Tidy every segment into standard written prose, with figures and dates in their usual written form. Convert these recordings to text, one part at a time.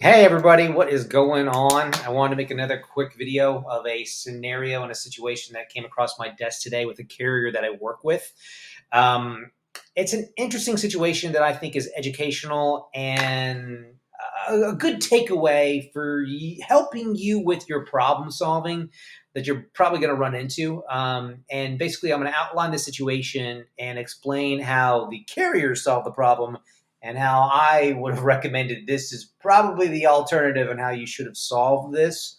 Hey everybody, what is going on? I wanted to make another quick video of a scenario and a situation that came across my desk today with a carrier that I work with. Um, it's an interesting situation that I think is educational and a good takeaway for helping you with your problem solving that you're probably going to run into. And basically, I'm going to outline the situation and explain how the carrier solved the problem and how I would have recommended this is probably the alternative and how you should have solved this.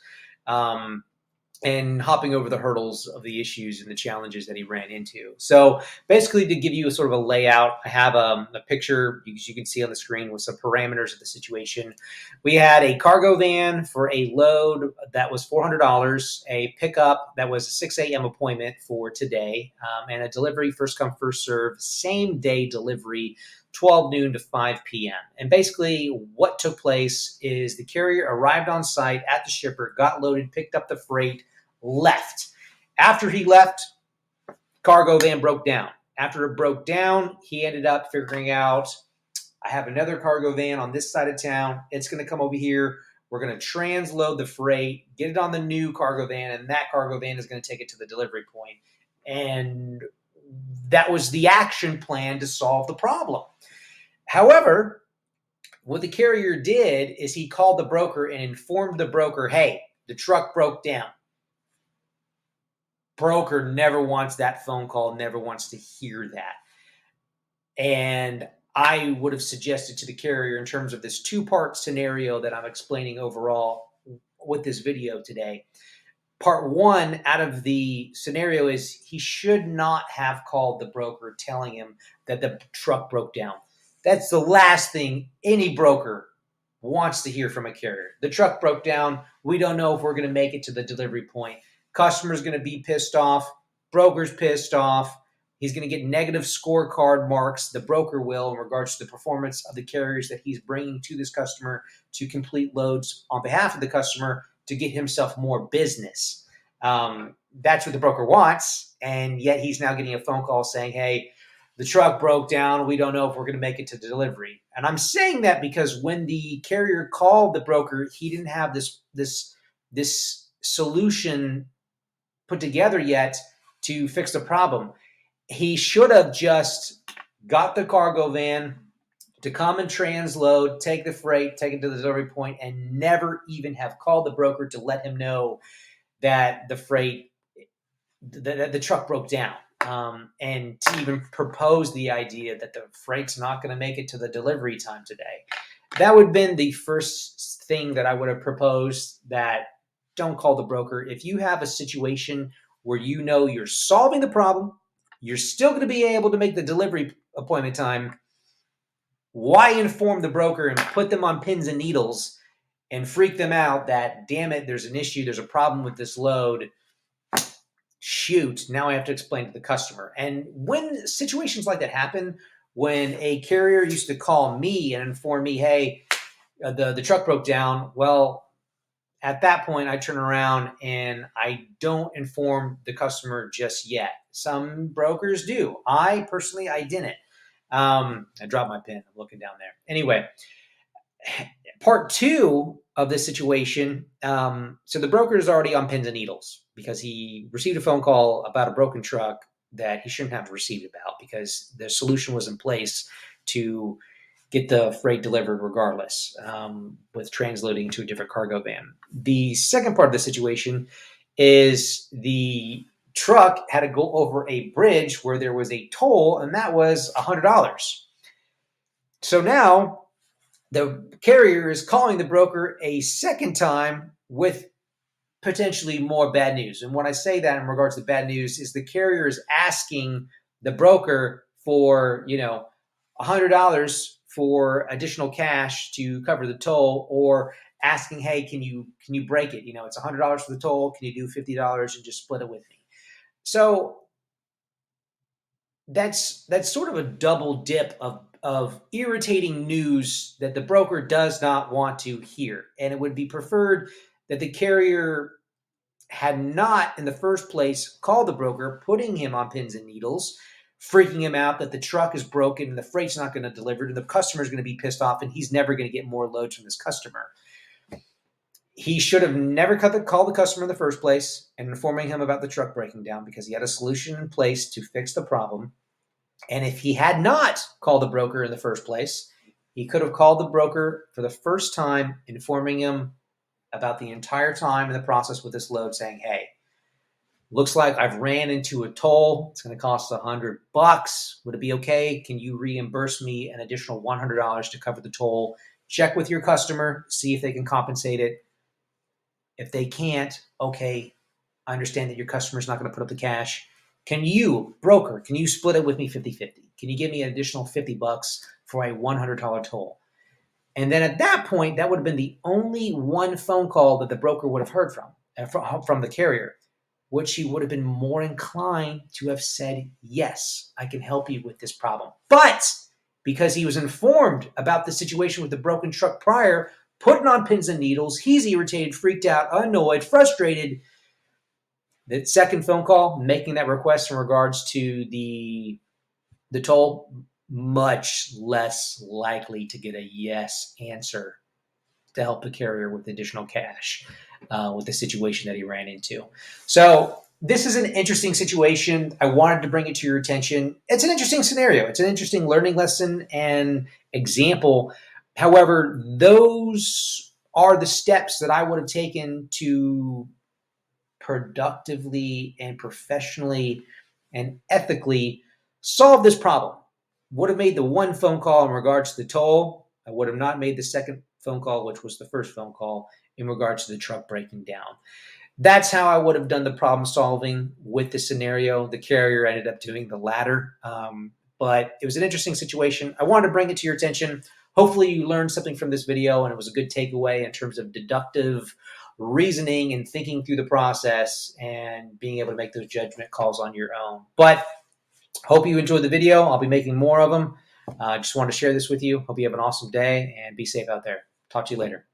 And hopping over the hurdles of the issues and the challenges that he ran into. So basically, to give you a sort of a layout, I have a picture, as you can see on the screen, with some parameters of the situation. We had a cargo van for a load that was $400, a pickup that was a 6 a.m. appointment for today, and a delivery first come, first serve, same day delivery, 12 noon to 5 p.m. And basically what took place is the carrier arrived on site at the shipper, got loaded, picked up the freight, left. After he left, cargo van broke down. After it broke down, he ended up figuring out, I have another cargo van on this side of town. It's going to come over here. We're going to transload the freight, get it on the new cargo van, and that cargo van is going to take it to the delivery point. And that was the action plan to solve the problem. However, what the carrier did is he called the broker and informed the broker, hey, the truck broke down. Broker never wants that phone call, never wants to hear that. And I would have suggested to the carrier, in terms of this two-part scenario that I'm explaining overall with this video today, part one out of the scenario is he should not have called the broker telling him that the truck broke down. That's the last thing any broker wants to hear from a carrier. The truck broke down. We don't know if we're going to make it to the delivery point. Customer's going to be pissed off. Broker's pissed off. He's going to get negative scorecard marks. The broker will, in regards to the performance of the carriers that he's bringing to this customer to complete loads on behalf of the customer to get himself more business. That's what the broker wants. And yet he's now getting a phone call saying, hey, the truck broke down. We don't know if we're going to make it to the delivery. And I'm saying that because when the carrier called the broker, he didn't have this solution put together yet to fix the problem. He should have just got the cargo van to come and transload, take the freight, take it to the delivery point, and never even have called the broker to let him know that the truck broke down. And to even propose the idea that the freight's not going to make it to the delivery time today. That would have been the first thing that I would have proposed, that don't call the broker. If you have a situation where you know you're solving the problem, you're still going to be able to make the delivery appointment time, why inform the broker and put them on pins and needles and freak them out that, damn it, there's an issue, there's a problem with this load. Shoot, now I have to explain to the customer. And when situations like that happen, when a carrier used to call me and inform me, hey, the truck broke down, well, at that point, I turn around and I don't inform the customer just yet. Some brokers do. I personally, I didn't. I dropped my pen. I'm looking down there. Anyway, part two of this situation, so the broker is already on pins and needles because he received a phone call about a broken truck that he shouldn't have received about, because the solution was in place to get the freight delivered regardless, with transloading to a different cargo van. The second part of the situation is the truck had to go over a bridge where there was a toll, and that was $100. So now the carrier is calling the broker a second time with potentially more bad news. And when I say that in regards to bad news, is the carrier is asking the broker for, $100 for additional cash to cover the toll, or asking, hey, can you break it? It's $100 for the toll. Can you do $50 and just split it with me? So that's sort of a double dip of irritating news that the broker does not want to hear. And it would be preferred that the carrier had not in the first place called the broker, putting him on pins and needles, freaking him out that the truck is broken and the freight's not going to deliver, and the customer is going to be pissed off and he's never going to get more loads from this customer. He should have never called the customer in the first place and informing him about the truck breaking down, because he had a solution in place to fix the problem. And if he had not called the broker in the first place, he could have called the broker for the first time, informing him about the entire time in the process with this load, saying, hey, looks like I've ran into a toll. It's going to cost $100. Would it be okay? Can you reimburse me an additional $100 to cover the toll? Check with your customer, see if they can compensate it. If they can't, okay, I understand that your customer's not going to put up the cash. Can you, broker, can you split it with me 50-50? Can you give me an additional $50 for a $100 toll? And then at that point, that would have been the only one phone call that the broker would have heard from the carrier, which he would have been more inclined to have said, yes, I can help you with this problem. But because he was informed about the situation with the broken truck prior, putting on pins and needles, he's irritated, freaked out, annoyed, frustrated. The second phone call, making that request in regards to the toll, much less likely to get a yes answer to help the carrier with additional cash with the situation that he ran into. So this is an interesting situation. I wanted to bring it to your attention. It's an interesting scenario. It's an interesting learning lesson and example. However, those are the steps that I would have taken to productively and professionally and ethically solve this problem. Would have made the one phone call in regards to the toll. I would have not made the second phone call, which was the first phone call in regards to the truck breaking down. That's how I would have done the problem solving with the scenario. The carrier ended up doing the latter. But it was an interesting situation. I wanted to bring it to your attention. Hopefully you learned something from this video and it was a good takeaway in terms of deductive reasoning and thinking through the process and being able to make those judgment calls on your own. But hope you enjoyed the video. I'll be making more of them. Just wanted to share this with you. Hope you have an awesome day and be safe out there. Talk to you later.